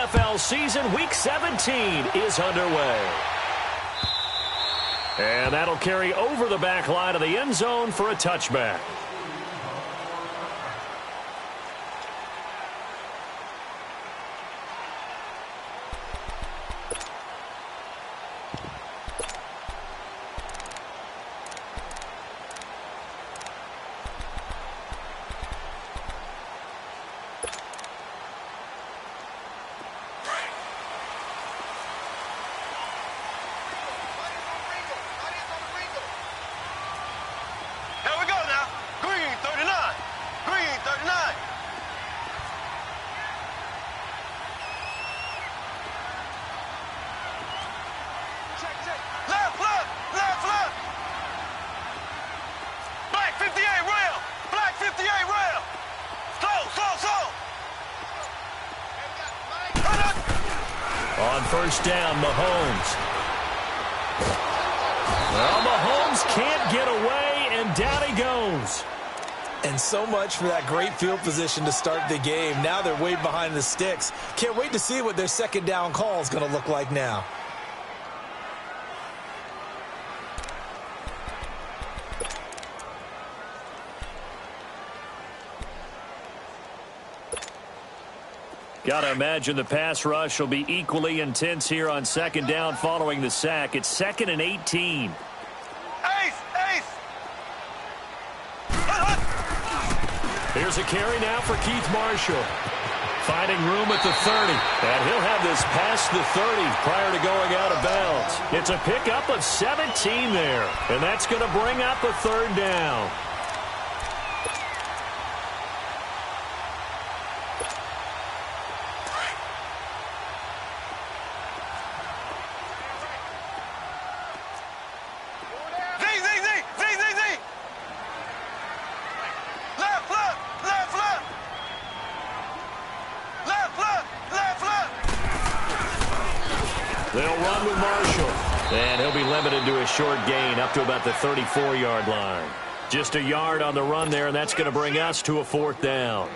NFL season. Week 17 is underway. And that'll carry over the back line of the end zone for a touchback. On first down, Mahomes. Well, Mahomes can't get away, and down he goes. And so much for that great field position to start the game. Now they're way behind the sticks. Can't wait to see what their second down call is going to look like now. Got to imagine the pass rush will be equally intense here on second down following the sack. It's 2nd and 18. Here's a carry now for Keith Marshall. Finding room at the 30. And he'll have this past the 30 prior to going out of bounds. It's a pickup of 17 there. And that's going to bring up a third down. They'll run with Marshall. And he'll be limited to a short gain up to about the 34-yard line. Just a yard on the run there, and that's going to bring us to a fourth down.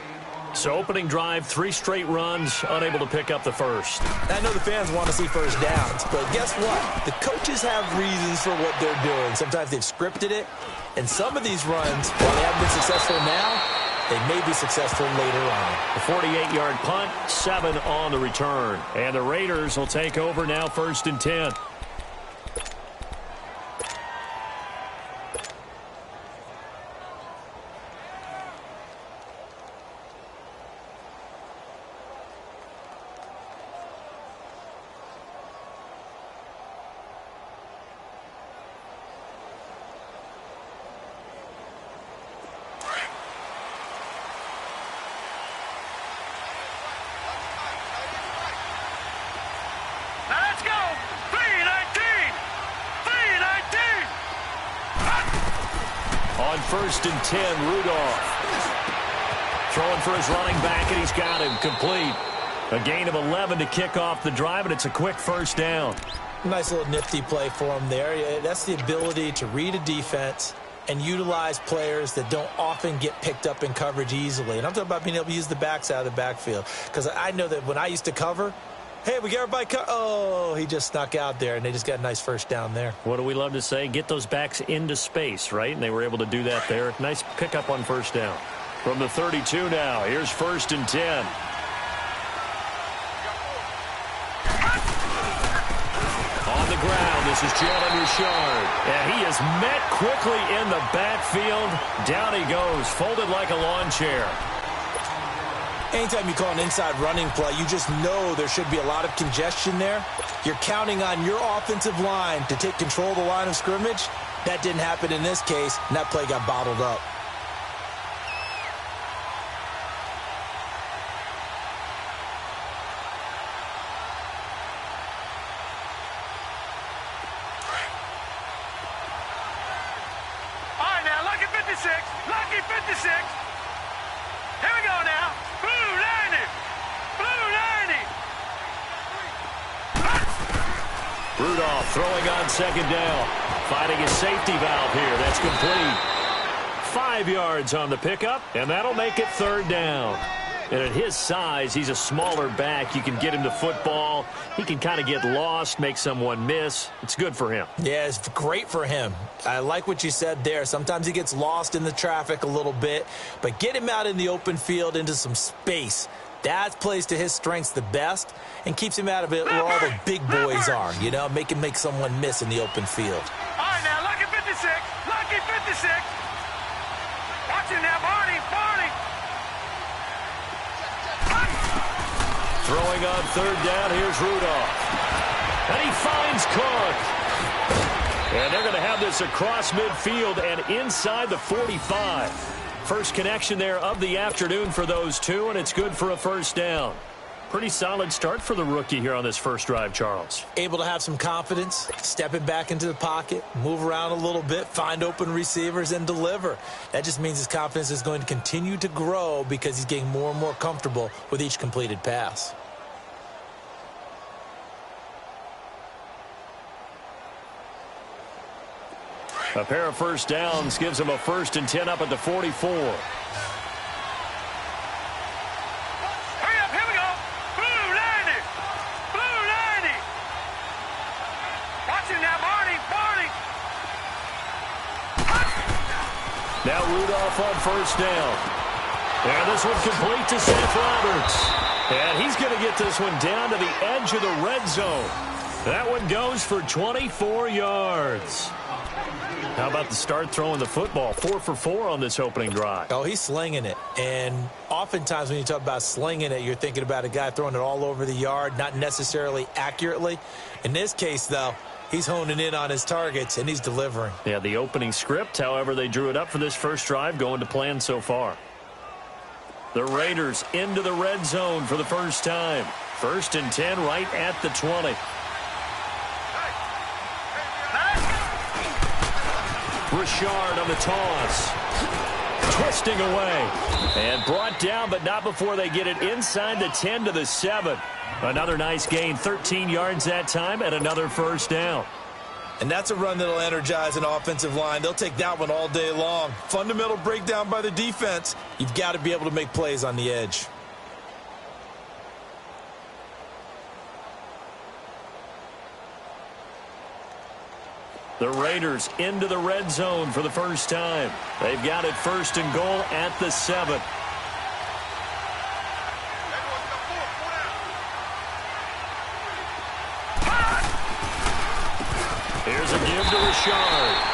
So opening drive, 3 straight runs, unable to pick up the first. I know the fans want to see first downs, but guess what? The coaches have reasons for what they're doing. Sometimes they've scripted it, and some of these runs, while they haven't been successful now, they may be successful later on. A 48-yard punt, 7 on the return. And the Raiders will take over now, 1st and 10. On 1st and 10, Rudolph. Throwing for his running back, and he's got him complete. A gain of 11 to kick off the drive, and it's a quick first down. Nice little nifty play for him there. That's the ability to read a defense and utilize players that don't often get picked up in coverage easily. And I'm talking about being able to use the backs out of the backfield. Because I know that when I used to cover, hey, we got everybody oh, he just snuck out there, and they just got a nice first down there. What do we love to say? Get those backs into space, right? And they were able to do that there. Nice pickup on first down. From the 32 now, here's 1st and 10. On the ground, this is Jalen Richard. And he is met quickly in the backfield. Down he goes, folded like a lawn chair. Anytime you call an inside running play, you just know there should be a lot of congestion there. You're counting on your offensive line to take control of the line of scrimmage. That didn't happen in this case, and that play got bottled up. All right, now, lucky 56. Lucky 56. Here we go now. Blue 90. Blue 90. Rudolph throwing on second down. Finding his safety valve here. That's complete. 5 yards on the pickup, and that'll make it third down. And at his size, he's a smaller back. You can get him to football. He can kind of get lost, make someone miss. It's good for him. Yeah, it's great for him. I like what you said there. Sometimes he gets lost in the traffic a little bit, but get him out in the open field into some space. That plays to his strengths the best and keeps him out of it where all the big boys are, you know, make someone miss in the open field. All right, now, lucky 56. Lucky 56. Watch him now, Barney. Throwing on third down, here's Rudolph. And he finds Cook. And they're going to have this across midfield and inside the 45. First connection there of the afternoon for those two, and it's good for a first down. Pretty solid start for the rookie here on this first drive, Charles. Able to have some confidence, stepping back into the pocket, move around a little bit, find open receivers, and deliver. That just means his confidence is going to continue to grow because he's getting more and more comfortable with each completed pass. A pair of first downs gives him a 1st and 10 up at the 44. Hurry up, here we go. Blue 90. Blue 90. Watch him now, Barney. Now Rudolph on first down. And this one complete to Seth Roberts. And he's going to get this one down to the edge of the red zone. That one goes for 24 yards. How about the start throwing the football? 4 for 4 on this opening drive. Oh, he's slinging it. And oftentimes when you talk about slinging it, you're thinking about a guy throwing it all over the yard, not necessarily accurately. In this case, though, he's honing in on his targets, and he's delivering. Yeah, the opening script, however, they drew it up for this first drive, going to plan so far. The Raiders into the red zone for the first time. 1st and 10 right at the 20. Richard on the toss. Twisting away. And brought down, but not before they get it inside the 10 to the 7. Another nice gain, 13 yards that time, and another first down. And that's a run that'll energize an offensive line. They'll take that one all day long. Fundamental breakdown by the defense. You've got to be able to make plays on the edge. The Raiders into the red zone for the first time. They've got it 1st and goal at the 7. Here's a give to Richard.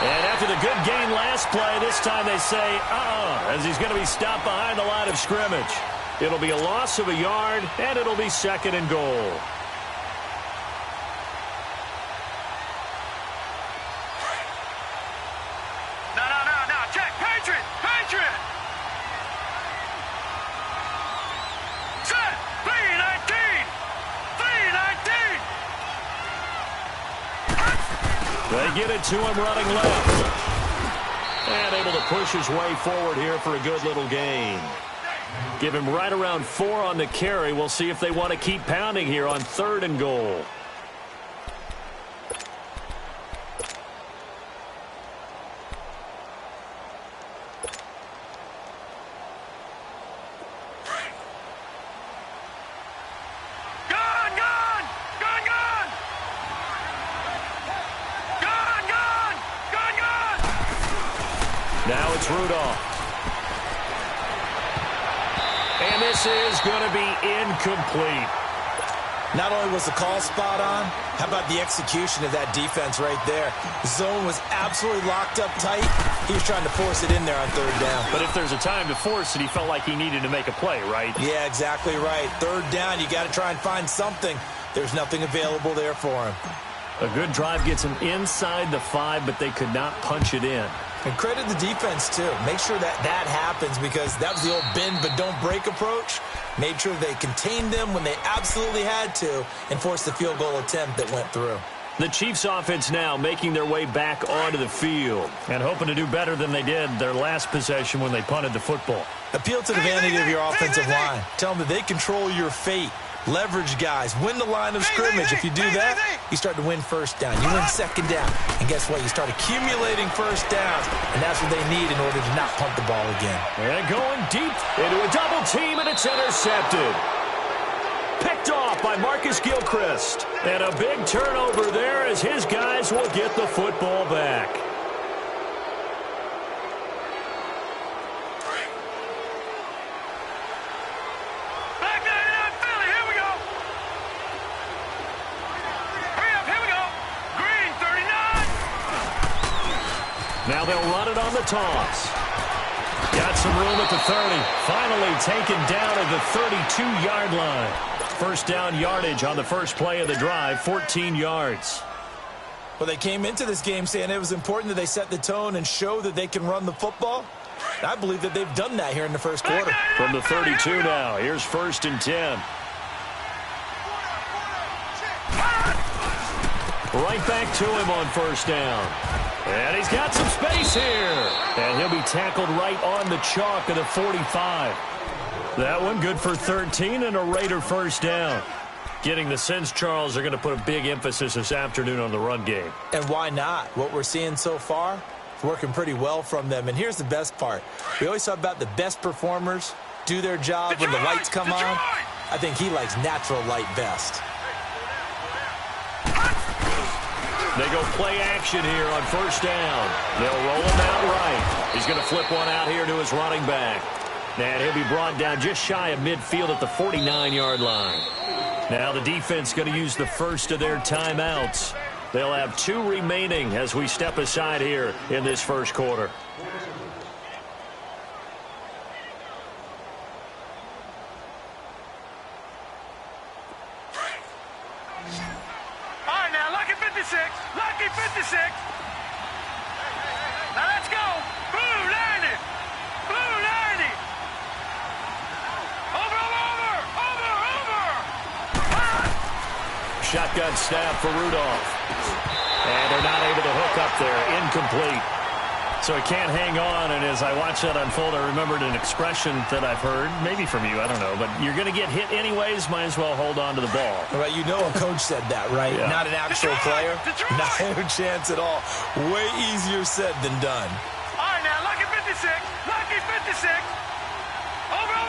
And after the good gain last play, this time they say, as he's going to be stopped behind the line of scrimmage. It'll be a loss of a yard, and it'll be 2nd and goal. No, check. Patriot. Set. 319. They get it to him running left. And able to push his way forward here for a good little gain. Give him right around 4 on the carry. We'll see if they want to keep pounding here on 3rd and goal. Now it's Rudolph. And this is going to be incomplete. Not only was the call spot on, how about the execution of that defense right there? The zone was absolutely locked up tight. He was trying to force it in there on 3rd down. But if there's a time to force it, he felt like he needed to make a play, right? Yeah, exactly right. 3rd down, you got to try and find something. There's nothing available there for him. A good drive gets him inside the 5, but they could not punch it in. And credit the defense, too. Make sure that happens because that was the old bend but don't break approach. Made sure they contained them when they absolutely had to and forced the field goal attempt that went through. The Chiefs offense now making their way back onto the field and hoping to do better than they did their last possession when they punted the football. Appeal to the vanity of your offensive line. Tell them that they control your fate. Leverage guys. Win the line of scrimmage. If you do that, you start to win first down. You win second down. And guess what? You start accumulating first downs. And that's what they need in order to not punt the ball again. And going deep into a double team, and it's intercepted. Picked off by Marcus Gilchrist. And a big turnover there as his guys will get the football back. Now they'll run it on the toss. Got some room at the 30. Finally taken down at the 32-yard line. First down yardage on the first play of the drive, 14 yards. Well, they came into this game saying it was important that they set the tone and show that they can run the football. And I believe that they've done that here in the first quarter. From the 32 now, here's 1st and 10. Right back to him on first down. And he's got some space here. And he'll be tackled right on the chalk of the 45. That one good for 13 and a Raider first down. Getting the sense, Charles, are going to put a big emphasis this afternoon on the run game. And why not? What we're seeing so far is working pretty well from them. And here's the best part. We always talk about the best performers do their job when the lights come on. I think he likes natural light best. They go play action here on first down. They'll roll him out right. He's going to flip one out here to his running back. And he'll be brought down just shy of midfield at the 49-yard line. Now the defense going to use the first of their timeouts. They'll have 2 remaining as we step aside here in this first quarter. Lucky 56. Now let's go. Blue 90. Blue 90. Over. Shotgun snap for Rudolph. And they're not able to hook up there. Incomplete. So he can't hang on, and as I watch that unfold, I remembered an expression that I've heard, maybe from you, I don't know, but you're going to get hit anyways, might as well hold on to the ball. Right, you know a coach said that, right? Yeah. Not an actual player. Not a chance at all. Way easier said than done. All right, now, Lucky 56. Lucky 56. Over.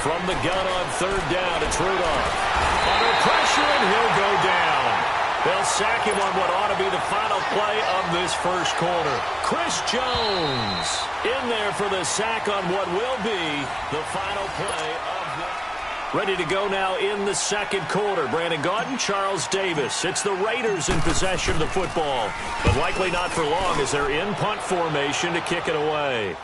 From the gun on third down, it's Rudolph. Under pressure, and he'll go down. They'll sack him on what ought to be the final play of this first quarter. Chris Jones in there for the sack on what will be the final play of the... Ready to go now in the second quarter. Brandon Gaudin, Charles Davis. It's the Raiders in possession of the football, but likely not for long as they're in punt formation to kick it away.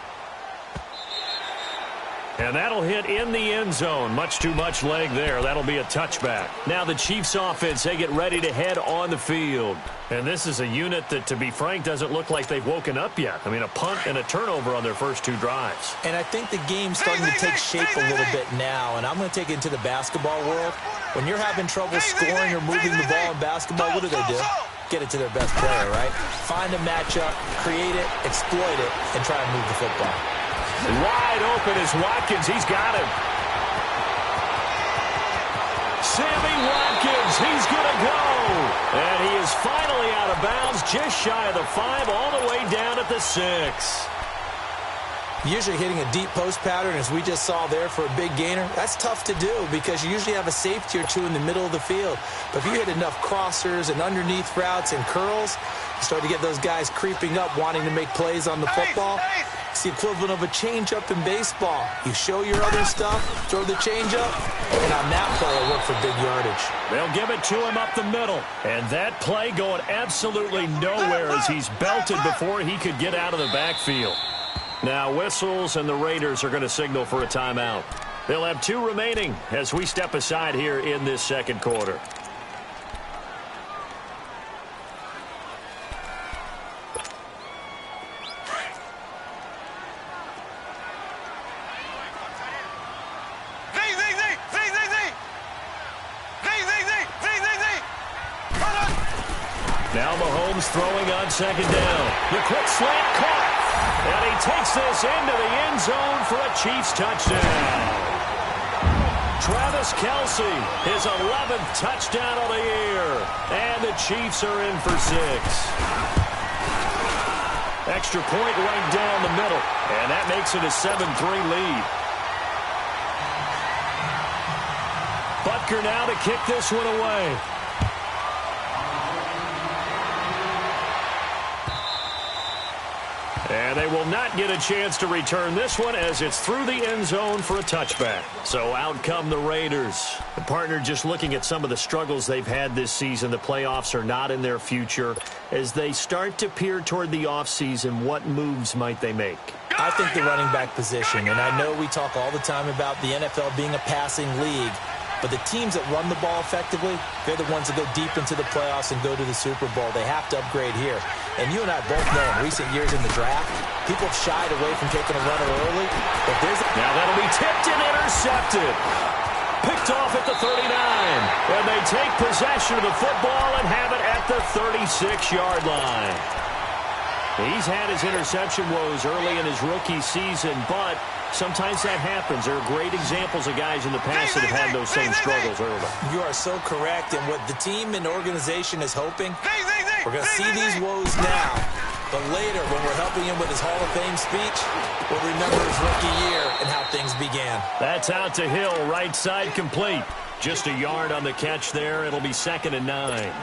And that'll hit in the end zone. Much too much leg there. That'll be a touchback. Now the Chiefs offense, they get ready to head on the field. And this is a unit that, to be frank, doesn't look like they've woken up yet. I mean, a punt and a turnover on their first 2 drives. And I think the game's starting to take shape a little bit now. And I'm going to take it into the basketball world. When you're having trouble scoring or moving the ball in basketball, what do? Get it to their best player, right? Find a matchup, create it, exploit it, and try and move the football. Wide open is Watkins. He's got him. Sammy Watkins, he's going to go. And he is finally out of bounds, just shy of the 5, all the way down at the 6. Usually hitting a deep post pattern, as we just saw there for a big gainer, that's tough to do because you usually have a safety or 2 in the middle of the field. But if you hit enough crossers and underneath routes and curls, you start to get those guys creeping up, wanting to make plays on the football. It's the equivalent of a change-up in baseball. You show your other stuff, throw the change-up, and on that play, it'll work for big yardage. They'll give it to him up the middle. And that play going absolutely nowhere as he's belted before he could get out of the backfield. Now whistles, and the Raiders are going to signal for a timeout. They'll have 2 remaining as we step aside here in this second quarter. Mahomes throwing on second down. The quick slant caught. And he takes this into the end zone for a Chiefs touchdown. Travis Kelce, his 11th touchdown of the year. And the Chiefs are in for 6. Extra point right down the middle. And that makes it a 7-3 lead. Butker now to kick this one away. And they will not get a chance to return this one as it's through the end zone for a touchback. So out come the Raiders. The partner, just looking at some of the struggles they've had this season, the playoffs are not in their future. As they start to peer toward the offseason, what moves might they make? I think the running back position, and I know we talk all the time about the NFL being a passing league, but the teams that run the ball effectively, they're the ones that go deep into the playoffs and go to the Super Bowl. They have to upgrade here. And you and I both know in recent years in the draft, people have shied away from taking a runner early. But now that'll be tipped and intercepted. Picked off at the 39. And they take possession of the football and have it at the 36-yard line. He's had his interception woes early in his rookie season, but sometimes that happens. There are great examples of guys in the past that have had those same struggles early. You are so correct. And what the team and organization is hoping, we're going to see these woes now. But later, when we're helping him with his Hall of Fame speech, we'll remember his rookie year and how things began. That's out to Hill, right side complete. Just a yard on the catch there. It'll be 2nd and 9.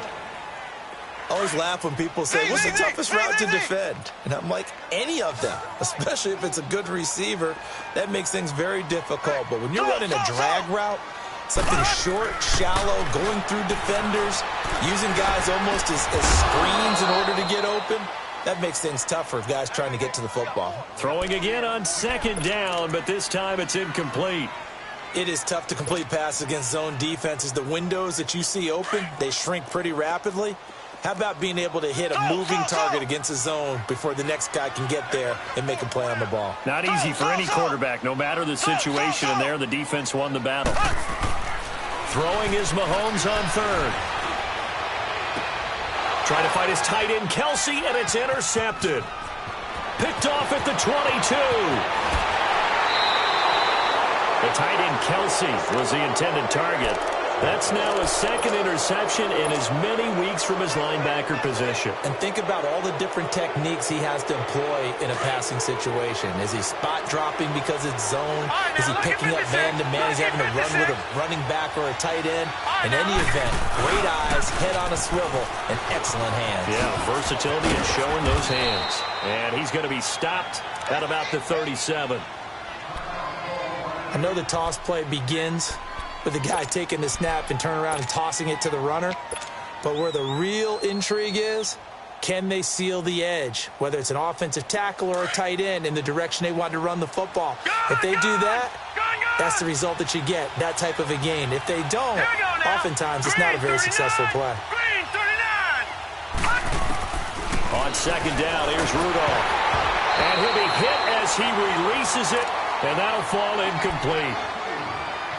I always laugh when people say, what's the toughest route to defend? And I'm like, any of them, especially if it's a good receiver. That makes things very difficult. But when you're running a drag route, something short, shallow, going through defenders, using guys almost as screens in order to get open, that makes things tough for guys trying to get to the football. Throwing again on 2nd down, but this time it's incomplete. It is tough to complete passes against zone defenses. The windows that you see open, they shrink pretty rapidly. How about being able to hit a moving target against a zone before the next guy can get there and make a play on the ball? Not easy for any quarterback, no matter the situation, and there the defense won the battle. Throwing is Mahomes on 3rd. Trying to fight his tight end, Kelce, and it's intercepted. Picked off at the 22. The tight end, Kelce, was the intended target. That's now his 2nd interception in as many weeks from his linebacker position. And think about all the different techniques he has to employ in a passing situation. Is he spot dropping because it's zone? Is he picking up man-to-man? Is he having to run with a running back or a tight end? In any event, great eyes, head on a swivel, and excellent hands. Yeah, versatility and showing those hands. And he's going to be stopped at about the 37. I know the toss play begins with the guy taking the snap and turning around and tossing it to the runner. But where the real intrigue is, can they seal the edge, whether it's an offensive tackle or a tight end, in the direction they want to run the football? If they do that, that's the result that you get, that type of a gain. If they don't, oftentimes it's not a very successful play. On 2nd down, here's Rudolph. And he'll be hit as he releases it, and that'll fall incomplete.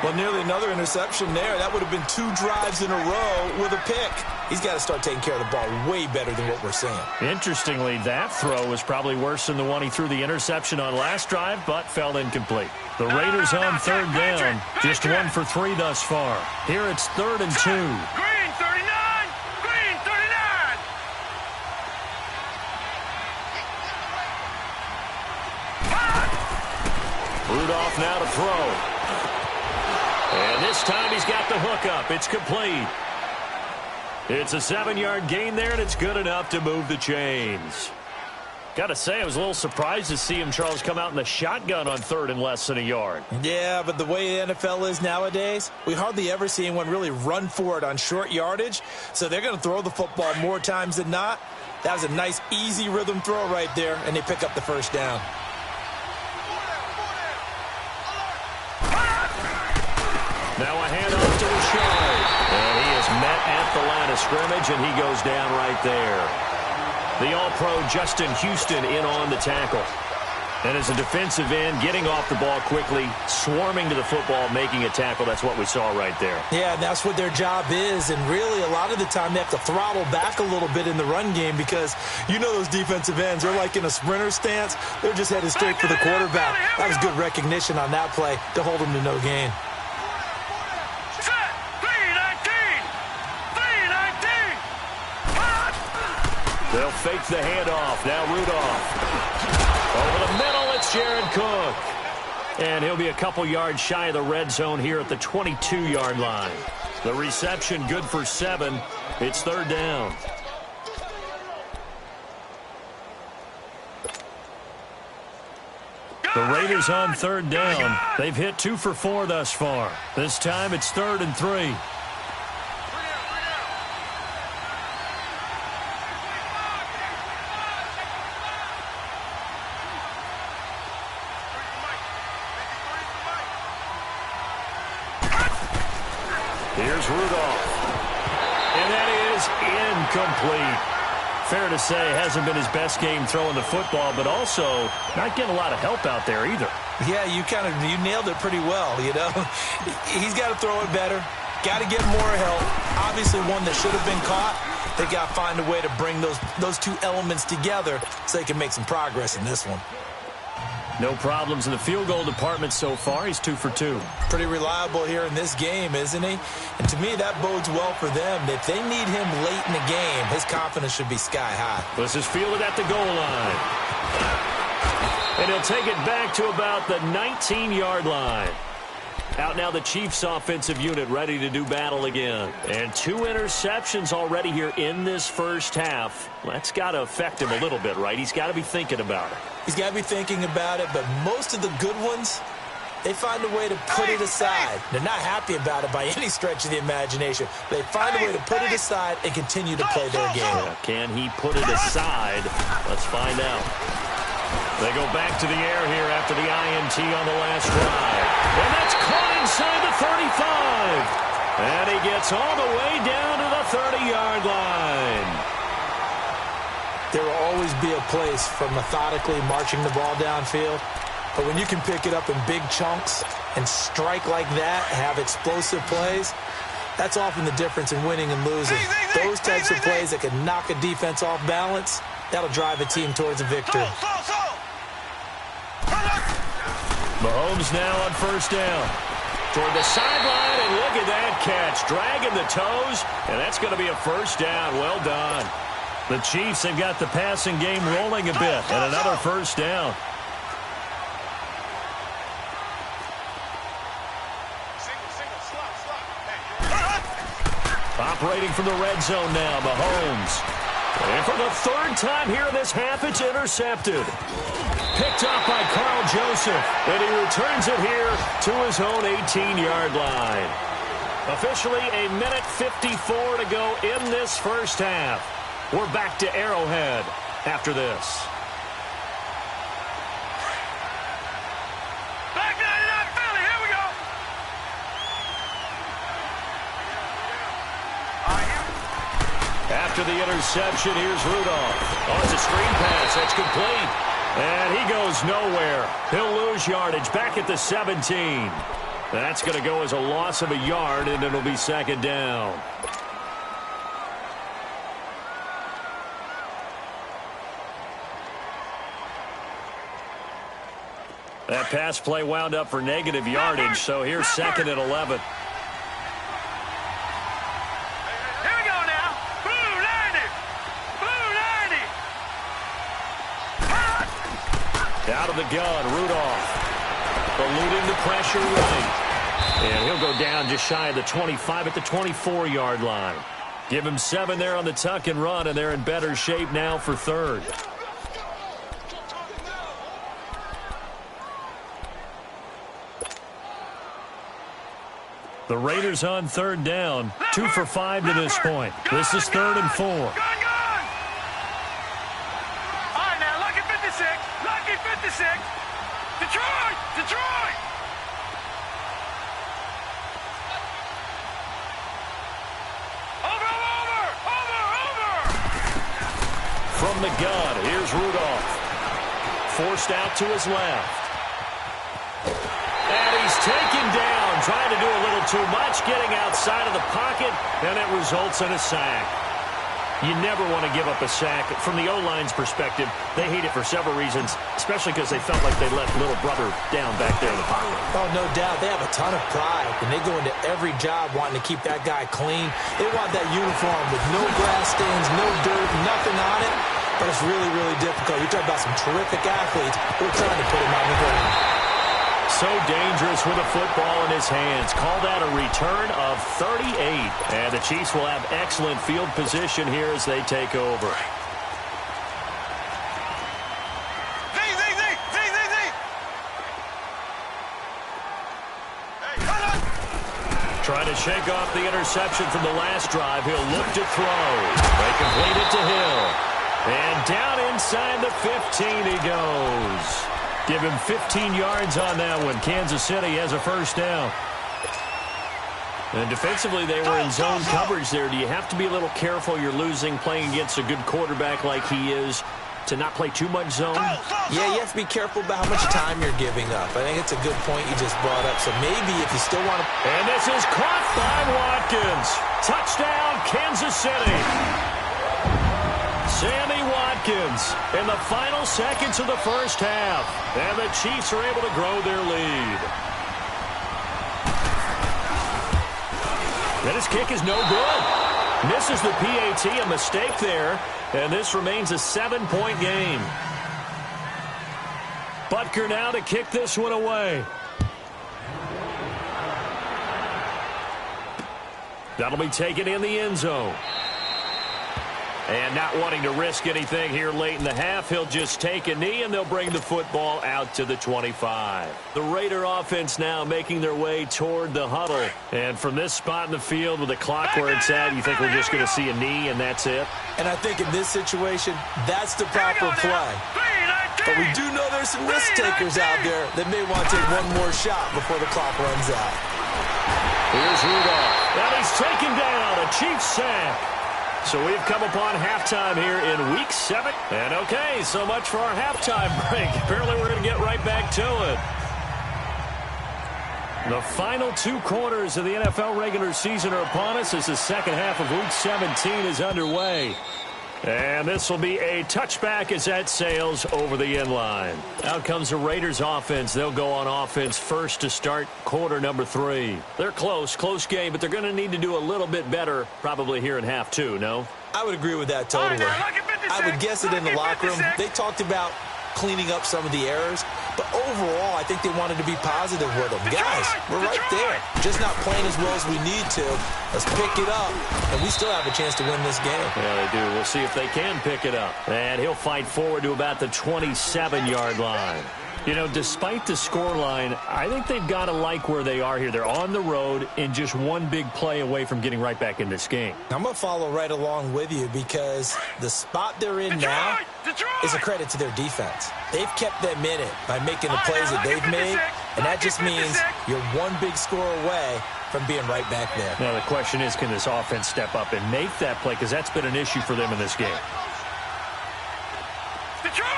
Well, nearly another interception there. That would have been 2 drives in a row with a pick. He's got to start taking care of the ball way better than what we're seeing. Interestingly, that throw was probably worse than the one he threw the interception on last drive, but fell incomplete. The Raiders on 3rd down, just 1 for 3 thus far. Here it's 3rd and 2. Green 39! Green 39! Rudolph now to throw. And this time he's got the hook up. It's complete. It's a 7-yard gain there, and it's good enough to move the chains. Got to say, I was a little surprised to see him, Charles, come out in the shotgun on 3rd and less than a yard. Yeah, but the way the NFL is nowadays, we hardly ever see anyone really run for it on short yardage. So they're going to throw the football more times than not. That was a nice, easy rhythm throw right there, and they pick up the 1st down. Now a handoff to Rashard. And he is met at the line of scrimmage, and he goes down right there. The All-Pro Justin Houston in on the tackle. And as a defensive end, getting off the ball quickly, swarming to the football, making a tackle, that's what we saw right there. Yeah, that's what their job is. And really, a lot of the time, they have to throttle back a little bit in the run game because you know those defensive ends, they're like in a sprinter stance. They're just headed straight for the quarterback. That was good recognition on that play to hold them to no gain. Set. 3-19. 3-19. They'll fake the handoff. Now Rudolph. Over the middle, it's Jared Cook. And he'll be a couple yards shy of the red zone here at the 22-yard line. The reception good for 7. It's third down. The Raiders on third down. They've hit 2 for 4 thus far. This time it's 3rd and 3. Here's Rudolph. And that is incomplete. Fair to say, hasn't been his best game throwing the football, but also not getting a lot of help out there either. Yeah, you nailed it pretty well, you know. He's got to throw it better. Got to get more help. Obviously one that should have been caught. They got to find a way to bring those two elements together so they can make some progress in this one. No problems in the field goal department so far. He's 2 for 2. Pretty reliable here in this game, isn't he? And to me, that bodes well for them. If they need him late in the game, his confidence should be sky high. This is fielded at the goal line. And he'll take it back to about the 19-yard line. Out now the Chiefs offensive unit ready to do battle again. And 2 interceptions already here in this first half. Well, that's got to affect him a little bit, right? He's got to be thinking about it. He's got to be thinking about it, but most of the good ones, they find a way to put it aside. They're not happy about it by any stretch of the imagination. They find a way to put it aside and continue to play their game. Yeah, can he put it aside? Let's find out. They go back to the air here after the INT on the last drive. And that's caught inside the 35. And he gets all the way down to the 30-yard line. There will always be a place for methodically marching the ball downfield. But when you can pick it up in big chunks and strike like that, have explosive plays, that's often the difference in winning and losing. Those types of plays that can knock a defense off balance, that'll drive a team towards a victory. Mahomes now on first down. Toward the sideline, and look at that catch. Dragging the toes, and that's going to be a first down. Well done. The Chiefs have got the passing game rolling a bit, and another first down. Operating from the red zone now, Mahomes. And for the 3rd time here in this half, it's intercepted. Picked up by Carl Joseph, and he returns it here to his own 18-yard line. Officially a minute 54 to go in this first half. We're back to Arrowhead after this. Back 99 Philly, here we go. After the interception, here's Rudolph. Oh, it's a screen pass. That's complete. And he goes nowhere. He'll lose yardage back at the 17. That's going to go as a loss of a yard, and it'll be 2nd down. That pass play wound up for negative yardage, so here's 2nd and 11. Here we go now. Blue 90. Blue 90. Out of the gun, Rudolph. Eluding the pressure right. And he'll go down just shy of the 25 at the 24-yard line. Give him 7 there on the tuck and run, and they're in better shape now for 3rd. The Raiders on 3rd down, 2 for 5 to this point. This is 3rd and 4. Gun. All right, now, lucky 56. Lucky 56. Detroit. Over. From the gun, here's Rudolph. forced out to his left. And he's taken down, trying to do a little too much, getting outside of the pocket, and it results in a sack. You never want to give up a sack. From the O-line's perspective, they hate it for several reasons, especially because they felt like they left little brother down back there in the pocket. Oh, no doubt. They have a ton of pride, and they go into every job wanting to keep that guy clean. They want that uniform with no grass stains, no dirt, nothing on it. But it's really, really difficult. You're talking about some terrific athletes who are trying to put him on the ground. So dangerous with a football in his hands. Call that a return of 38. And the Chiefs will have excellent field position here as they take over. Trying to shake off the interception from the last drive. He'll look to throw. They complete it to Hill. And down inside the 15 he goes. Give him 15 yards on that one. Kansas City has a first down. And defensively, they were in zone coverage there. Do you have to be a little careful? You're losing playing against a good quarterback like he is to not play too much zone? Yeah, you have to be careful about how much time you're giving up. I think it's a good point you just brought up. So maybe if you still want to... And this is caught by Watkins. Touchdown, Kansas City. Sammy Watkins in the final seconds of the first half. And the Chiefs are able to grow their lead. And his kick is no good. Misses the PAT, a mistake there. And this remains a 7-point game. Butker now to kick this one away. That'll be taken in the end zone. And not wanting to risk anything here late in the half, he'll just take a knee, and they'll bring the football out to the 25. The Raider offense now making their way toward the huddle. And from this spot in the field with the clock where it's at, you think we're just going to see a knee, and that's it? And I think in this situation, that's the proper play. But we do know there's some risk takers out there that may want to take one more shot before the clock runs out. Here's Rudolph. And he's taken down. A Chiefs sack. So we've come upon halftime here in Week 7. And okay, so much for our halftime break. Apparently we're going to get right back to it. The final 2 quarters of the NFL regular season are upon us as the second half of Week 17 is underway. And this will be a touchback as that sails over the end line. Out comes the Raiders offense. They'll go on offense first to start quarter number 3. They're close game, but they're going to need to do a little bit better probably here in half 2, no? I would agree with that totally. I would guess it in the locker room. They talked about cleaning up some of the errors, but overall, I think they wanted to be positive with them. Guys, we're right there. Just not playing as well as we need to. Let's pick it up, and we still have a chance to win this game. Yeah, they do. We'll see if they can pick it up. And he'll fight forward to about the 27-yard line. You know, despite the scoreline, I think they've got to like where they are here. They're on the road and just one big play away from getting right back in this game. I'm going to follow right along with you because the spot they're in now is a credit to their defense. They've kept them in it by making the plays that they've made, and that just means you're one big score away from being right back there. Now, the question is, can this offense step up and make that play? Because that's been an issue for them in this game. Detroit!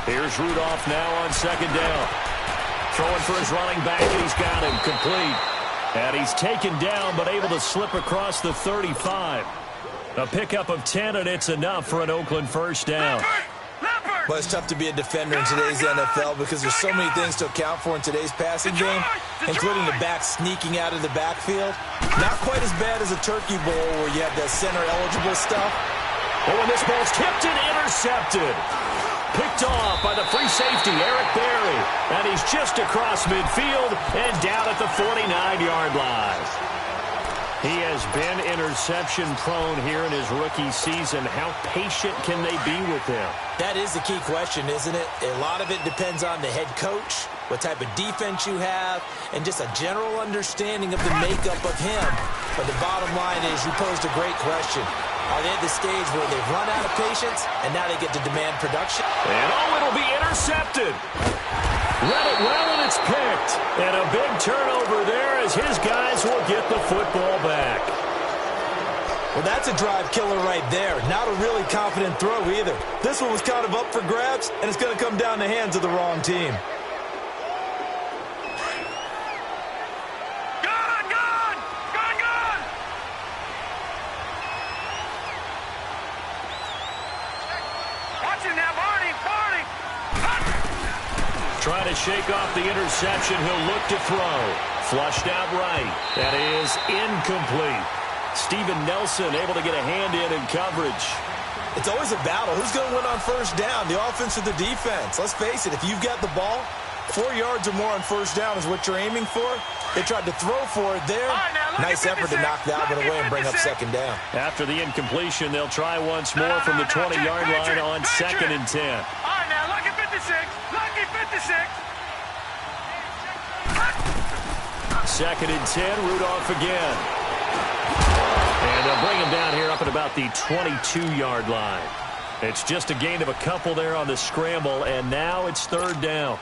Here's Rudolph now on second down. Throwing for his running back, and he's got him complete. And he's taken down, but able to slip across the 35. A pickup of 10, and it's enough for an Oakland first down. Well, it's tough to be a defender in today's NFL because there's so many things to account for in today's passing game, including the back sneaking out of the backfield. Not quite as bad as a turkey bowl where you have that center-eligible stuff. Oh, and this ball's tipped and intercepted. Picked off by the free safety, Eric Berry. And he's just across midfield and down at the 49-yard line. He has been interception-prone here in his rookie season. How patient can they be with him? That is the key question, isn't it? A lot of it depends on the head coach, what type of defense you have, and just a general understanding of the makeup of him. But the bottom line is you posed a great question. Are they at the stage where they've run out of patience, and now they get to demand production? And it'll be intercepted. Read it well, and it's picked. And a big turnover there as his guys will get the football back. Well, that's a drive killer right there. Not a really confident throw either. This one was kind of up for grabs, and it's going to come down the hands of the wrong team. Trying to shake off the interception. He'll look to throw. Flushed out right. That is incomplete. Steven Nelson able to get a hand in coverage. It's always a battle. Who's going to win on first down, the offense or the defense? Let's face it, if you've got the ball, 4 yards or more on first down is what you're aiming for. They tried to throw for it there. Nice effort to knock that one away and bring up second down. After the incompletion, they'll try once more from the 20-yard line on 2nd and 10. All right, now, lucky 56. Lucky 56. 2nd and 10, Rudolph again. And they'll bring him down here up at about the 22-yard line. It's just a gain of a couple there on the scramble, and now it's 3rd down.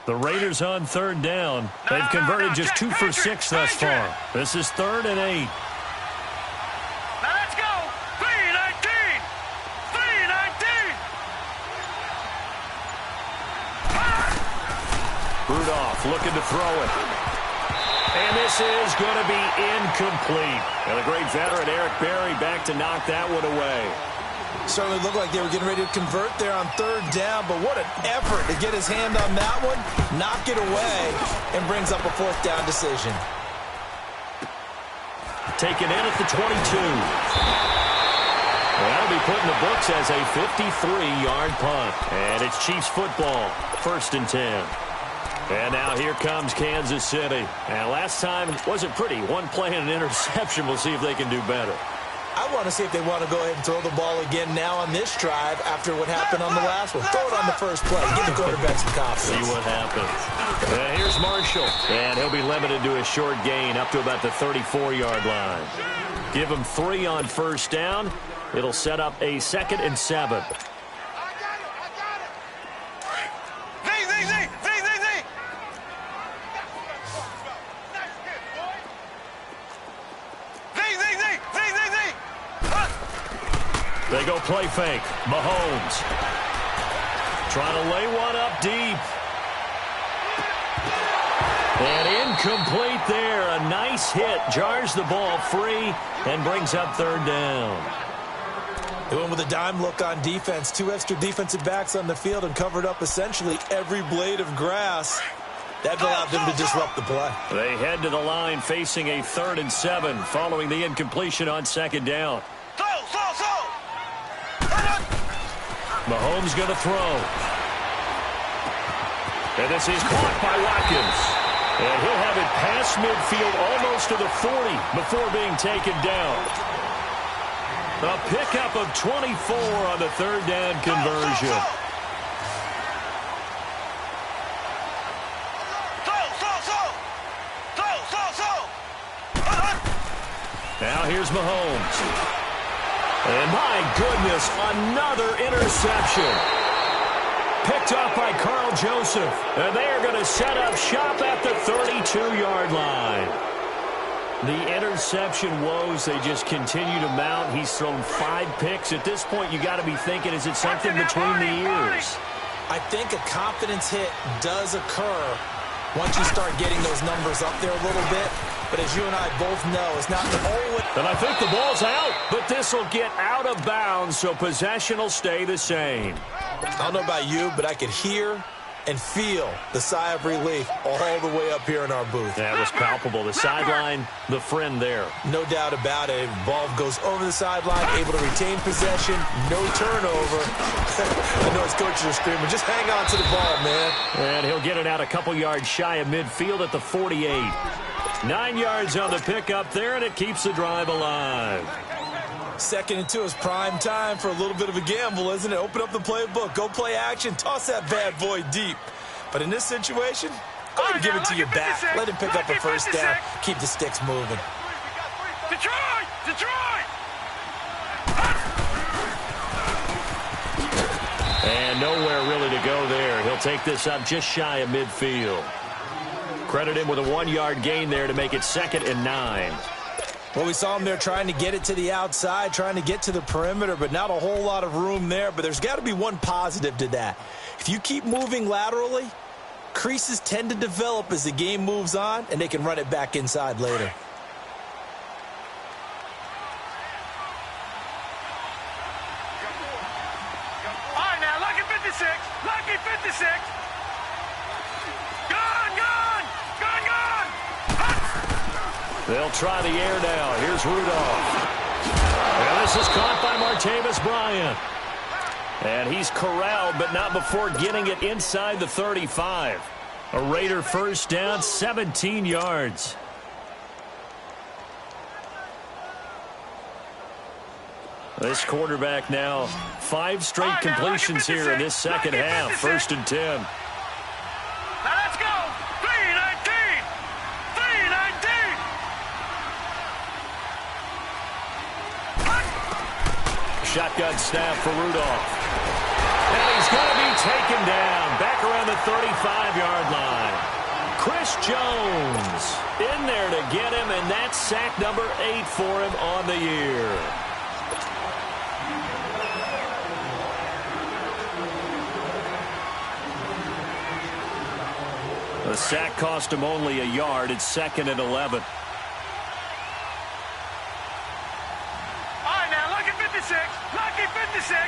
The Raiders on 3rd down. They've converted just 2 for 6 thus far. This is 3rd and 8. Now let's go. 3-19. 3-19. Rudolph looking to throw it. And this is going to be incomplete. And the great veteran Eric Berry back to knock that one away. Certainly looked like they were getting ready to convert there on 3rd down, but what an effort to get his hand on that one, knock it away, and brings up a 4th down decision. Taken in at the 22. That'll be put in the books as a 53-yard punt. And it's Chiefs football, 1st and 10. And now here comes Kansas City. And last time wasn't pretty. One play and an interception. We'll see if they can do better. I want to see if they want to go ahead and throw the ball again now on this drive after what happened on the last one. Throw it on the first play. Give the quarterback some confidence. See what happens. Here's Marshall. And he'll be limited to a short gain up to about the 34-yard line. Give him 3 on first down. It'll set up a 2nd and 7. They go play fake. Mahomes trying to lay one up deep. And incomplete there. A nice hit. Jars the ball free and brings up 3rd down. They went with a dime look on defense. 2 extra defensive backs on the field and covered up essentially every blade of grass. That allowed them to disrupt the play. They head to the line facing a 3rd and 7 following the incompletion on 2nd down. Mahomes going to throw. And this is caught by Watkins. And he'll have it past midfield almost to the 40 before being taken down. A pickup of 24 on the 3rd down conversion. Now here's Mahomes. And my goodness, another interception. Picked up by Carl Joseph. And they are going to set up shop at the 32-yard line. The interception woes, they just continue to mount. He's thrown 5 picks. At this point, you got to be thinking, is it something between the ears? I think a confidence hit does occur once you start getting those numbers up there a little bit. But as you and I both know, it's not the only... And I think the ball's out, but this will get out of bounds, so possession will stay the same. I don't know about you, but I could hear and feel the sigh of relief all the way up here in our booth. That was palpable. The sideline, the friend there. No doubt about it. Ball goes over the sideline, able to retain possession, no turnover. I know his coaches are screaming, just hang on to the ball, man. And he'll get it out a couple yards shy of midfield at the 48. 9 yards on the pickup there, and it keeps the drive alive. 2nd and 2 is prime time for a little bit of a gamble, isn't it? Open up the playbook, go play action, toss that bad boy deep. But in this situation, go ahead and give it to your back. Let him pick up a first down, keep the sticks moving. Detroit! Detroit! And nowhere really to go there. He'll take this up just shy of midfield. Credit him with a 1-yard gain there to make it 2nd and 9. Well, we saw him there trying to get it to the outside, trying to get to the perimeter, but not a whole lot of room there. But there's got to be one positive to that. If you keep moving laterally, creases tend to develop as the game moves on, and they can run it back inside later. All right, now, lucky 56. Lucky 56. Gone, gone, gone, gone. They'll try the air now. Here's Rudolph. And this is caught by Martavis Bryant. And he's corralled, but not before getting it inside the 35. A Raider first down, 17 yards. This quarterback now, 5 straight completions here in this second half. 1st and 10. Now let's go. 3-19. 3-19. Shotgun snap for Rudolph. And he's going to be taken down back around the 35-yard line. Chris Jones in there to get him, and that's sack number 8 for him on the year. The sack cost him only a yard. It's 2nd and 11. All right, now, lucky 56. Lucky 56.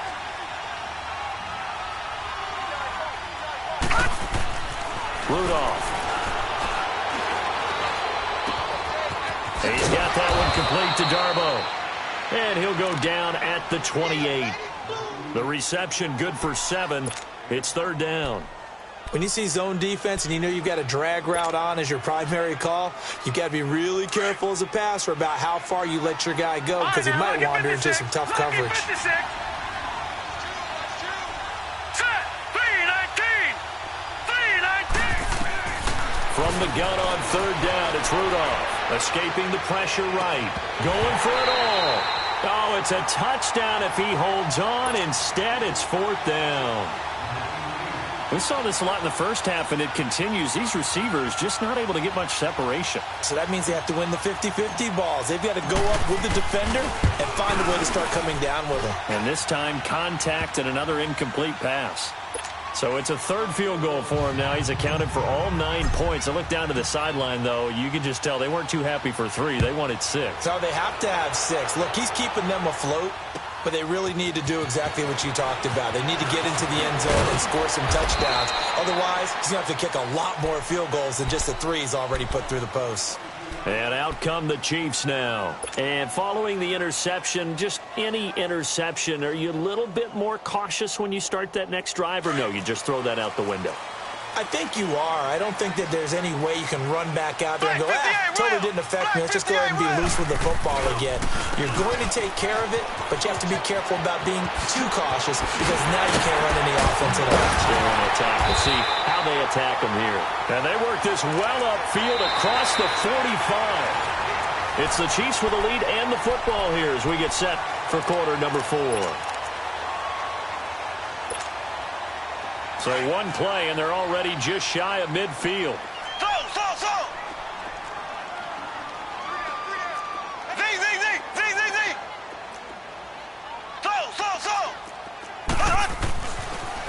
Rudolph. He's got that one complete to Darbo. And he'll go down at the 28. The reception good for 7. It's 3rd down. When you see zone defense and you know you've got a drag route on as your primary call, you've got to be really careful as a passer about how far you let your guy go because he might wander into some tough coverage. 56. Set. 3-19. 3-19. From the gun on 3rd down, it's Rudolph. Escaping the pressure right. Going for it all. Oh, it's a touchdown if he holds on. Instead, it's 4th down. We saw this a lot in the first half, and it continues. These receivers just not able to get much separation. So that means they have to win the 50-50 balls. They've got to go up with the defender and find a way to start coming down with him. And this time, contact and another incomplete pass. So it's a 3rd field goal for him now. He's accounted for all 9 points. I look down to the sideline, though. You can just tell they weren't too happy for 3. They wanted 6. So they have to have 6. Look, he's keeping them afloat, but they really need to do exactly what you talked about. They need to get into the end zone and score some touchdowns. Otherwise, he's going to have to kick a lot more field goals than just the 3 he's already put through the posts. And out come the Chiefs now. And following the interception, just any interception, are you a little bit more cautious when you start that next drive, or no, you just throw that out the window? I think you are. I don't think that there's any way you can run back out there and go, totally didn't affect me. Let's just go ahead and be loose with the football again. You're going to take care of it, but you have to be careful about being too cautious because now you can't run any offense at all. They want to attack. We'll see how they attack them here. And they work this well upfield across the 45. It's the Chiefs with the lead and the football here as we get set for quarter number 4. So 1 play, and they're already just shy of midfield. So. Z. So.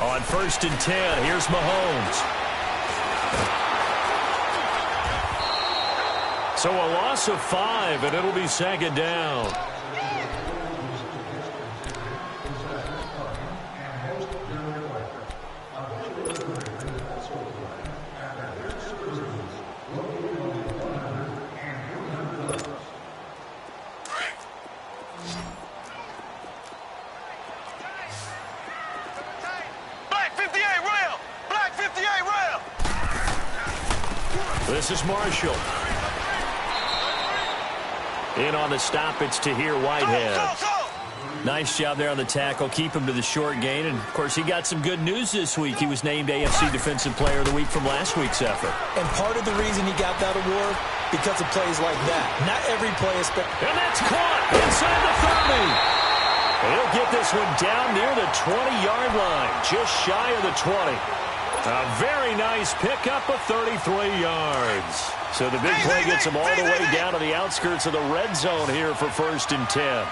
On 1st and 10, here's Mahomes. So a loss of 5, and it'll be 2nd down. This is Marshall. In on the stop, it's Tahir Whitehead. Nice job there on the tackle. Keep him to the short gain. And, of course, he got some good news this week. He was named AFC Defensive Player of the Week from last week's effort. And part of the reason he got that award because of plays like that. Not every play is... And that's caught inside the 30. He'll get this one down near the 20-yard line, just shy of the 20. A very nice pickup of 33 yards. So the big play gets him all the way down to the outskirts of the red zone here for 1st and 10.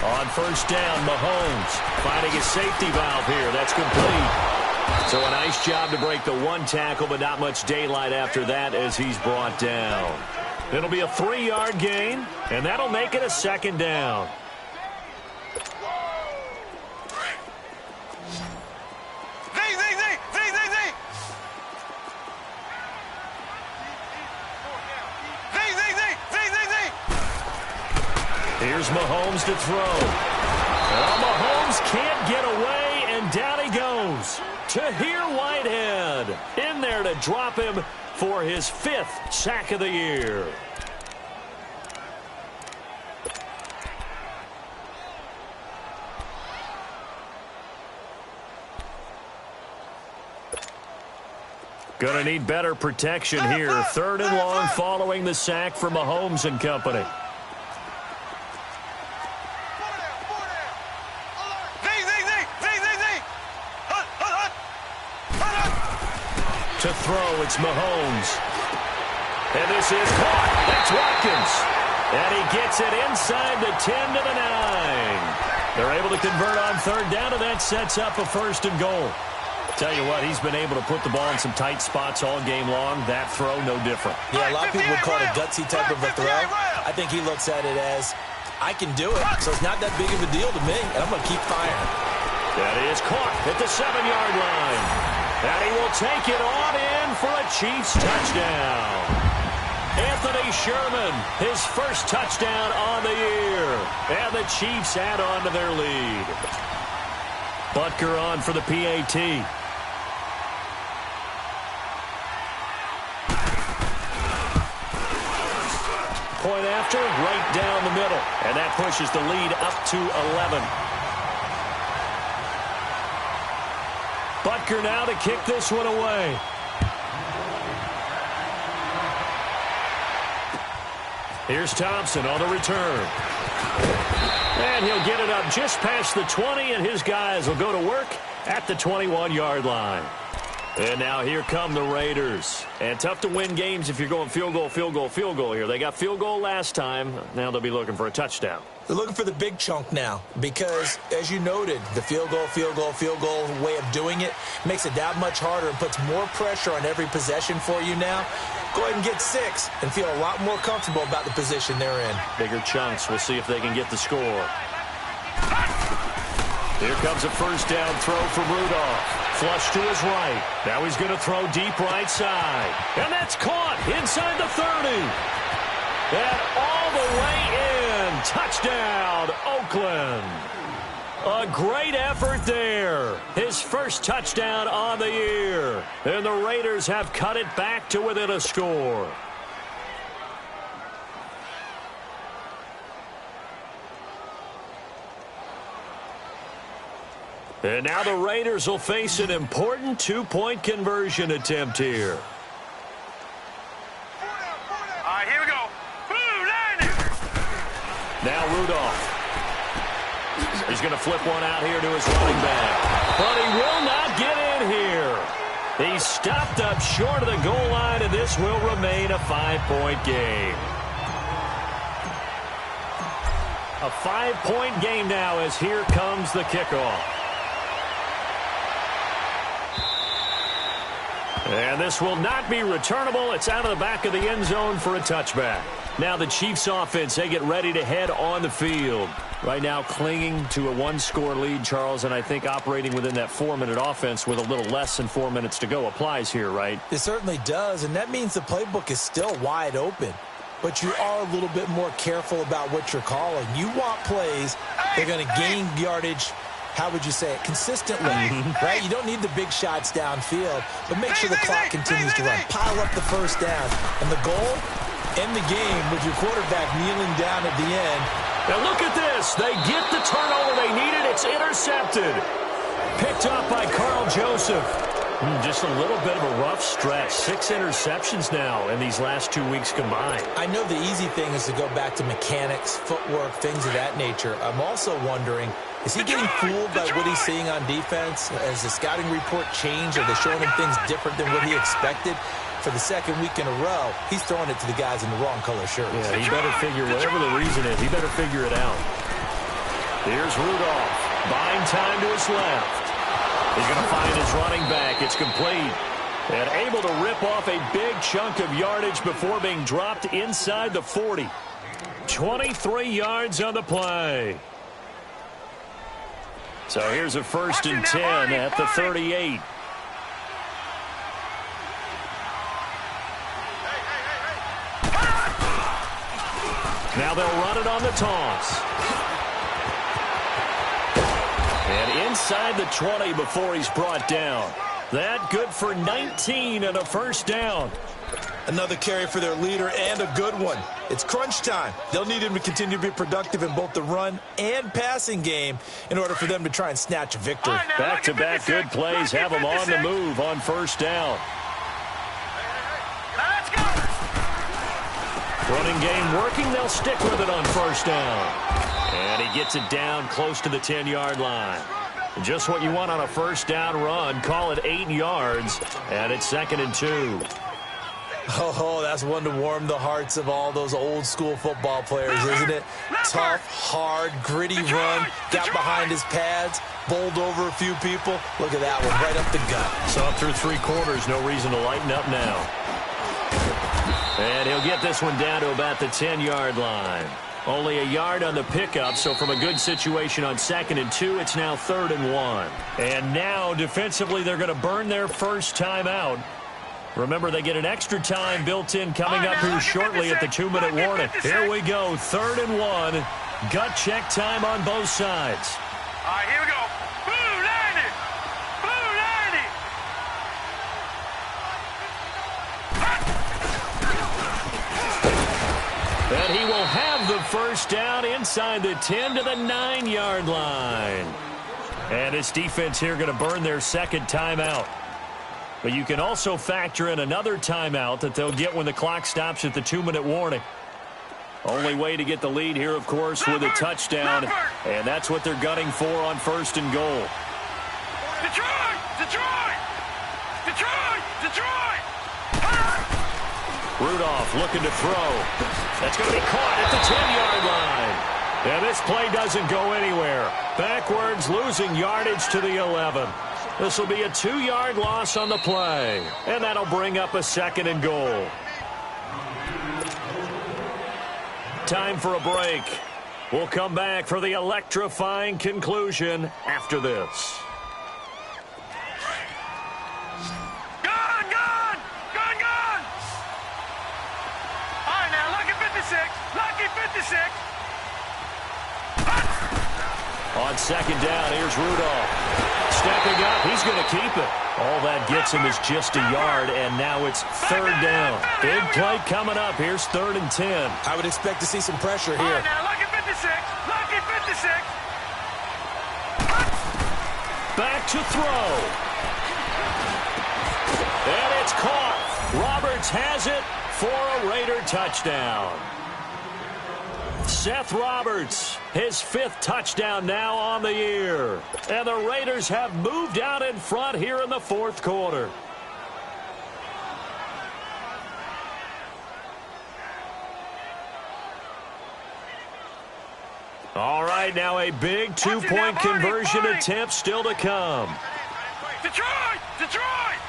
On 1st down, Mahomes finding a safety valve here. That's complete. So a nice job to break the one tackle, but not much daylight after that as he's brought down. It'll be a 3-yard gain, and that'll make it a 2nd down. Here's Mahomes to throw. Well, Mahomes can't get away, and down he goes. Tahir Whitehead in there to drop him for his 5th sack of the year. Gonna need better protection here. 3rd and long following the sack for Mahomes and company. To throw, it's Mahomes. And this is caught. That's Watkins. And he gets it inside the 10 to the 9. They're able to convert on 3rd down, and that sets up a 1st and goal. Tell you what, he's been able to put the ball in some tight spots all game long. That throw, no different. Yeah, a lot of people would call it a gutsy type of a throw. I think he looks at it as, I can do it, so it's not that big of a deal to me, and I'm going to keep firing. That is caught at the 7-yard line. And he will take it on in for a Chiefs touchdown. Anthony Sherman, his 1st touchdown on the year. And the Chiefs add on to their lead. Butker on for the PAT. Point after, right down the middle. And that pushes the lead up to 11. Butker now to kick this one away. Here's Thompson on the return. And he'll get it up just past the 20, and his guys will go to work at the 21-yard line. And now here come the Raiders. And tough to win games if you're going field goal, field goal, field goal here. They got field goal last time. Now they'll be looking for a touchdown. They're looking for the big chunk now because, as you noted, the field goal way of doing it makes it that much harder and puts more pressure on every possession for you now. Go ahead and get 6 and feel a lot more comfortable about the position they're in. Bigger chunks. We'll see if they can get the score. Here comes a 1st down throw for Rudolph. Flush to his right. Now he's going to throw deep right side. And that's caught inside the 30. And all the way in. Touchdown, Oakland. A great effort there. His 1st touchdown on the year. And the Raiders have cut it back to within a score. And now the Raiders will face an important 2-point conversion attempt here. All right, here we go. Boom, landing. Now Rudolph. He's going to flip one out here to his running back. But he will not get in here. He's stopped up short of the goal line, and this will remain a 5-point game. A 5-point game now as here comes the kickoff. And this will not be returnable. It's out of the back of the end zone for a touchback. Now the Chiefs offense, they get ready to head on the field. Right now clinging to a 1-score lead, Charles, and I think operating within that 4-minute offense with a little less than 4 minutes to go applies here, right? It certainly does, and that means the playbook is still wide open. But you are a little bit more careful about what you're calling. You want plays that are going to gain yardage, how would you say it, consistently, right? You don't need the big shots downfield, but make sure the clock continues to run. Pile up the 1st down. And the goal, end the game with your quarterback kneeling down at the end. Now look at this. They get the turnover they needed. It's intercepted. Picked up by Carl Joseph. Just a little bit of a rough stretch. 6 interceptions now in these last 2 weeks combined. I know the easy thing is to go back to mechanics, footwork, things of that nature. I'm also wondering, is he getting fooled by what he's seeing on defense? Has the scouting report changed? Are they showing him things different than what he expected? For the second week in a row, he's throwing it to the guys in the wrong color shirts. Yeah, he better figure, whatever the reason is, he better figure it out. Here's Rudolph, buying time to his left. He's going to find his running back. It's complete. And able to rip off a big chunk of yardage before being dropped inside the 40. 23 yards on the play. So here's a 1st and 10 at the 38. Now they'll run it on the toss. And inside the 20 before he's brought down. That good for 19 and a 1st down. Another carry for their leader and a good one. It's crunch time. They'll need him to continue to be productive in both the run and passing game in order for them to try and snatch a victory. Back-to-back good plays have them on the move on 1st down. Let's go. Running game working. They'll stick with it on 1st down. And he gets it down close to the 10-yard line. Just what you want on a 1st down run. Call it 8 yards. And it's 2nd and 2. Oh, that's one to warm the hearts of all those old-school football players, isn't it? Tough, hard, gritty run. Got behind his pads. Bowled over a few people. Look at that one, right up the gut. So up through 3 quarters, no reason to lighten up now. And he'll get this one down to about the 10-yard line. Only a yard on the pickup, so from a good situation on 2nd and 2, it's now 3rd and 1. And now, defensively, they're going to burn their first timeout. Remember, they get an extra time built in coming up here shortly at the 2-minute warning. Here we go, 3rd and 1. Gut check time on both sides. All right, here we go. Blue 90. Blue 90. And he will have the 1st down inside the 10 to the 9-yard line. And this defense here going to burn their 2nd timeout. But you can also factor in another timeout that they'll get when the clock stops at the 2-minute warning. Only way to get the lead here, of course, with a touchdown. And that's what they're gunning for on 1st and goal. Detroit! Detroit! Detroit! Detroit! Rudolph looking to throw. That's going to be caught at the 10-yard line. And this play doesn't go anywhere. Backwards, losing yardage to the 11. This will be a 2-yard loss on the play. And that'll bring up a 2nd and goal. Time for a break. We'll come back for the electrifying conclusion after this. Gone! Gone! Gone! Gone! All right, now, lucky 56. Lucky 56. On 2nd down, here's Rudolph. Stepping up, he's going to keep it. All that gets him is just a yard, and now it's 3rd down. Big play coming up. Here's 3rd and 10. I would expect to see some pressure All here. right, now, lucky 56. Lucky 56. Back to throw. And it's caught. Roberts has it for a Raider touchdown. Seth Roberts, his 5th touchdown now on the year. And the Raiders have moved out in front here in the 4th quarter. All right, now a big 2-point conversion attempt still to come. Detroit! Detroit!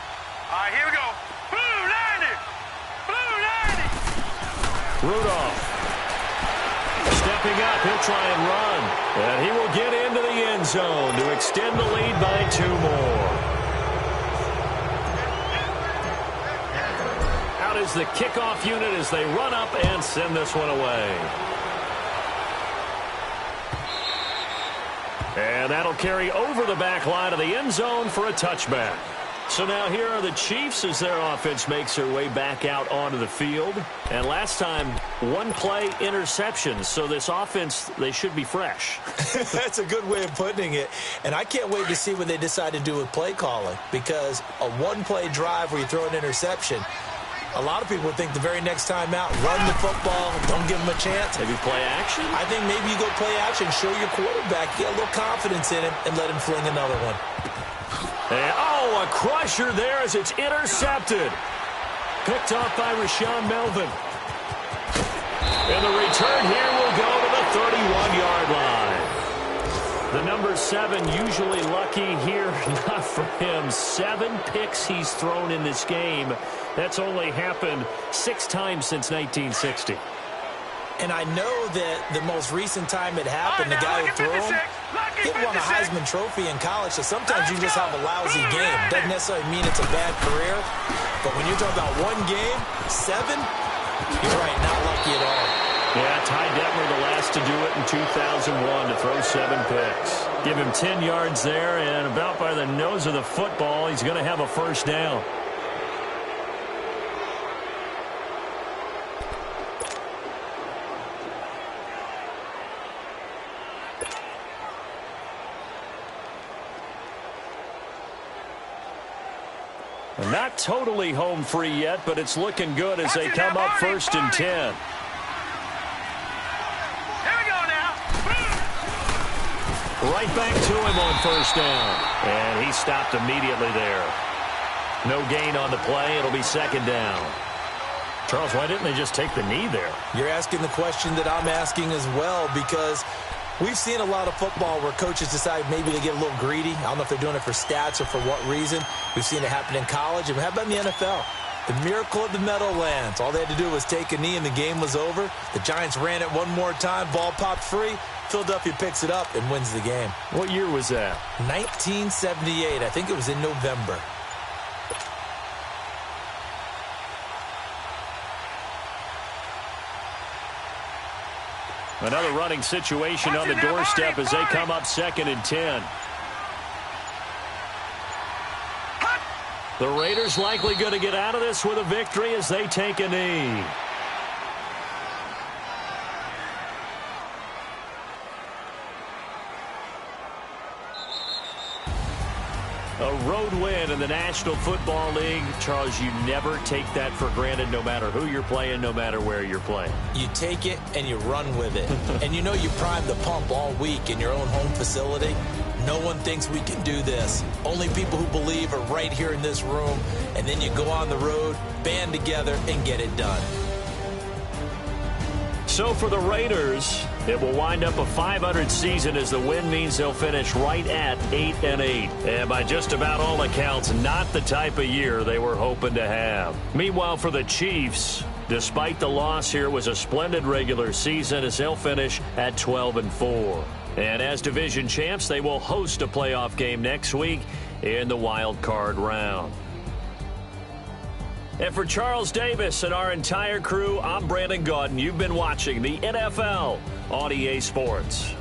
All right, here we go. Blue 90. Blue 90. Rudolph. Stepping up, he'll try and run. And he will get into the end zone to extend the lead by 2 more. Out is the kickoff unit as they run up and send this one away. And that'll carry over the back line of the end zone for a touchback. So now here are the Chiefs as their offense makes their way back out onto the field. And last time, one play interception. So this offense, they should be fresh. That's a good way of putting it. And I can't wait to see what they decide to do with play calling, because a one-play drive where you throw an interception, a lot of people would think the very next time out, run the football, don't give him a chance. Maybe play action? I think maybe you go play action, show your quarterback, get a little confidence in him, and let him fling another one. And, oh, a crusher there as it's intercepted. Picked off by Rashawn Melvin. And the return here will go to the 31-yard line. The number 7 usually lucky here, not for him. 7 picks he's thrown in this game. That's only happened 6 times since 1960. And I know that the most recent time it happened, the guy who threw him, he won a Heisman Trophy in college, so sometimes you just have a lousy game. Doesn't necessarily mean it's a bad career, but when you're talking about one game, 7, you're right, not lucky at all. Yeah, Ty Detmer the last to do it in 2001 to throw 7 picks. Give him 10 yards there, and about by the nose of the football, he's going to have a first down. Not totally home free yet, but it's looking good as they come up 1st and 10. Here we go now. Right back to him on 1st down. And he stopped immediately there. No gain on the play. It'll be 2nd down. Charles, why didn't they just take the knee there? You're asking the question that I'm asking as well, because we've seen a lot of football where coaches decide maybe they get a little greedy. I don't know if they're doing it for stats or for what reason. We've seen it happen in college. And how about in the NFL? The miracle of the Meadowlands. All they had to do was take a knee and the game was over. The Giants ran it one more time. Ball popped free. Philadelphia picks it up and wins the game. What year was that? 1978. I think it was in November. Another running situation on the doorstep as they come up 2nd and 10. The Raiders likely going to get out of this with a victory as they take a knee. A road win in the National Football League. Charles, you never take that for granted no matter who you're playing, no matter where you're playing. You take it and you run with it. And you know you primed the pump all week in your own home facility. No one thinks we can do this. Only people who believe are right here in this room. And then you go on the road, band together, and get it done. So for the Raiders, it will wind up a .500 season as the win means they'll finish right at 8-8. And by just about all accounts, not the type of year they were hoping to have. Meanwhile, for the Chiefs, despite the loss here, was a splendid regular season as they'll finish at 12-4. And as division champs, they will host a playoff game next week in the wild card round. And for Charles Davis and our entire crew, I'm Brandon Gaudin. You've been watching the NFL on EA Sports.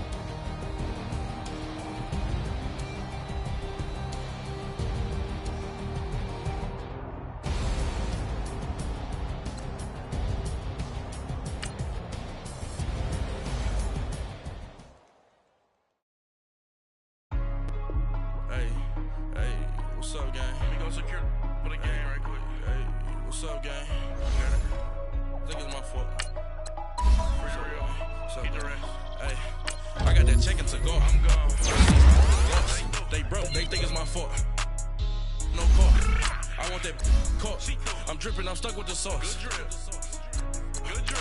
Hey, what's up, gang? Let me go secure for the game right quick. Hey, what's up, gang? I think it's my fault. For real. What's up, man? Hey, I got that chicken to go. I'm gone. They broke. They think it's my fault. No call. I want that caught. I'm dripping. I'm stuck with the sauce.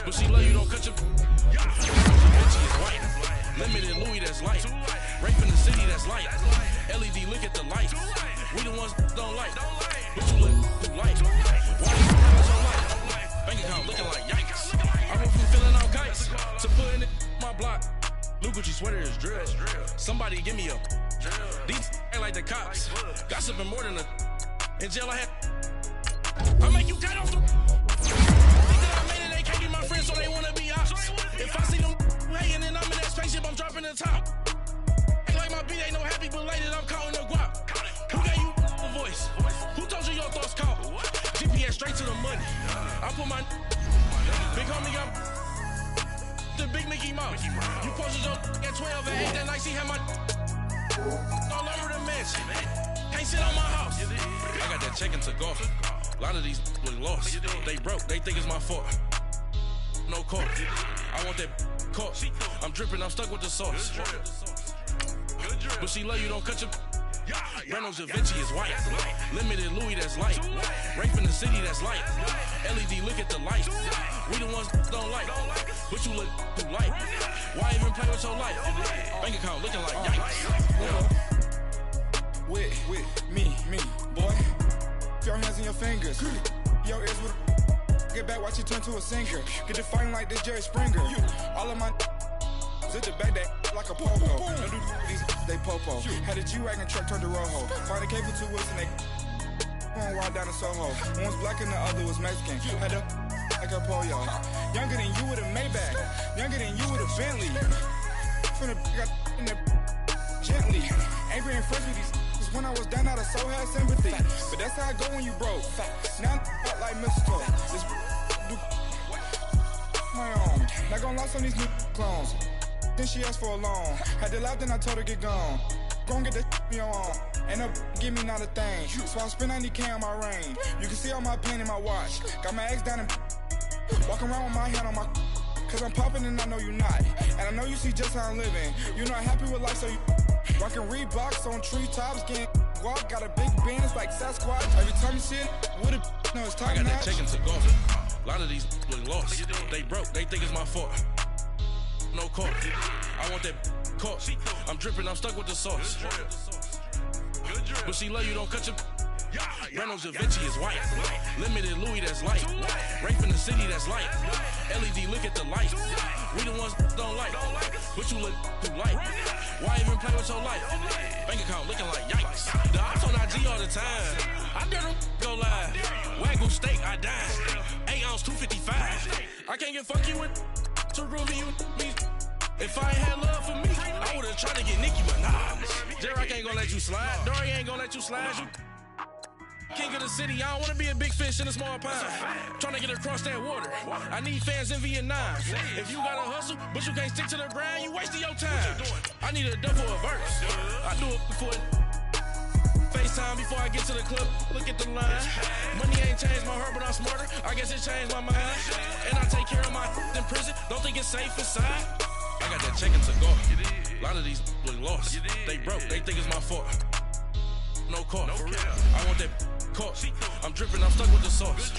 But she love you, don't cut your. Bitchy is white. Limited Louis, that's light. Rape in the city, that's light. LED, look at the lights. We the ones don't like. But you look through light. Why you so light? Bank account looking like yikes. I went from filling out kites to putting it in my block. Blue Gucci sweater is drill. Somebody give me a. These ain't like the cops. Gossiping more than a. In jail I had. I make you cut off the. Think that I made it, they can't be my friends, so they wanna be ops. If I see them hating and I'm in that spaceship, I'm dropping the top. Ain't like my beat ain't no happy belated, I'm counting the guap. Who gave you a voice? Who money. I put my big homie up. The big Mickey Mouse. You posted your at 12 and 8 that night. She had my all over the mansion. Can't sit on my house. I got that check into golf. A lot of these was lost. They broke. They think it's my fault. No court. I want that court. I'm dripping. I'm stuck with the sauce. But she love you. Don't cut your. Reynolds Da Vinci is white. Limited Louis that's light. Rape in the city that's light. LED look at the light. We the ones don't like. But you look too light. Why even play with your life? Bank account looking like yikes. With me, boy. Your hands and your fingers. Your ears with get back, watch you turn to a singer. Get to fighting like this Jerry Springer. All of my zip the back that like a pogo. Don't do these they popo. Had a G-Wagon truck turned to Rojo. Find a cable 2 wheels and they going wild down in Soho. One was black and the other was Mexican. Had a like a pollo. Younger than you with a Maybach. Younger than you with a Bentley. From the got in the gently. Angry and fresh with these. Cause when I was down, I so had sympathy. But that's how I go when you broke. Now I'm like mistletoe. This my own. Not gonna lost on these new clones. Then she asked for a loan. Had to laugh, then I told her get gone. Gon' get that me on. Ain't no give me not a thing. So I spend 90K on my ring. You can see all my pain in my watch. Got my ex down and walking around with my hand on my. Cause I'm popping and I know you not. And I know you see just how I'm living. You're not happy with life, so you rockin' Reeboks on treetops, getting walk. Got a big band, it's like Sasquatch. Every time you see it, with it, no, it's time. I got that check into golf. A lot of these was lost. They broke, they think it's my fault. No court. I want that court. I'm dripping, I'm stuck with the sauce. But she love you, don't cut your. Reynolds Da Vinci is white. Limited Louis that's light. Rape in the city that's light. LED look at the light. We the ones don't like. But you look too light. Why even play with your life? Bank account looking like yikes. The ops on IG all the time. I dare them go live. Wagyu steak, I dine. 8 ounce, 255. I can't get fuck you with too groovy you me. If I ain't had love for me, I would've tried to get Nicki Minaj. J-Rock ain't gonna let you slide. Dory ain't gonna let you slide. You king of the city, I don't wanna be a big fish in a small pond. Trying to get across that water. I need fans in Vietnam. If you gotta hustle, but you can't stick to the grind, you wasting your time. I need a double a verse. I do it before FaceTime before I get to the club. Look at the line. Money ain't changed my heart, but I'm smarter. I guess it changed my mind. And I take care of my in prison. Don't think it's safe inside. I got that check into golf. A lot of these was lost. They broke, they think it's my fault. No court. I want that court. I'm dripping, I'm stuck with the sauce.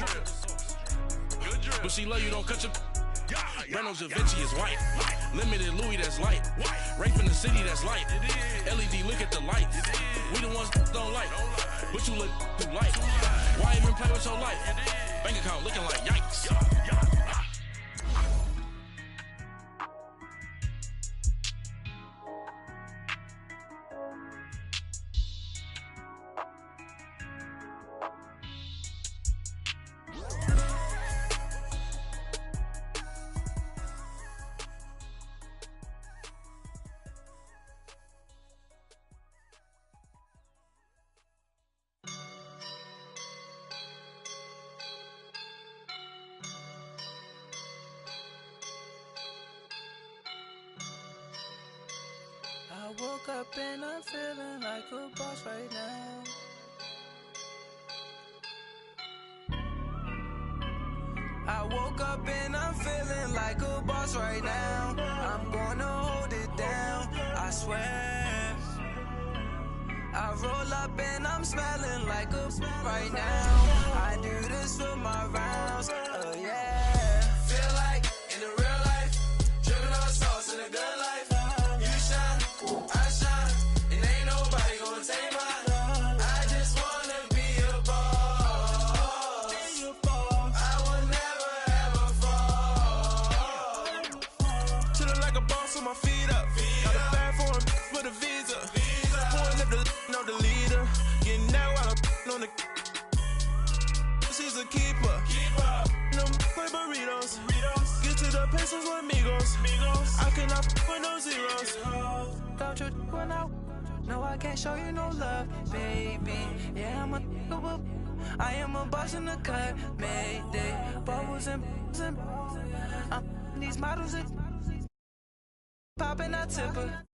But she love you, don't cut your. Reynolds Da Vinci is white. Limited Louis that's light. Rape in the city that's light. LED look at the light. We the ones don't like. But you look too light. Why even play with your life? Bank account looking like yikes. I woke up and I'm feeling like a boss right now. I woke up and I'm feeling like a boss right now. I'm gonna hold it down, I swear. I roll up and I'm smelling like a right now. I do this for my rounds, oh yeah. Feel like in the real life, dripping on sauce in the good life. You shine, I shine, and ain't nobody gonna take mine. I just wanna be a boss. I will never ever fall. Chillin' like a boss with my feet up. Got a bag for him with a visa. Pulling up the no the leader. Getting that while I'm on the. She's a keeper. No play burritos. Get to the pesos with amigos. I cannot with no zeros. Don't you when I no, I can't show you no love, baby. Yeah, I am a boss in the cut. Mayday, bubbles and I'm these models are popping. I tip her.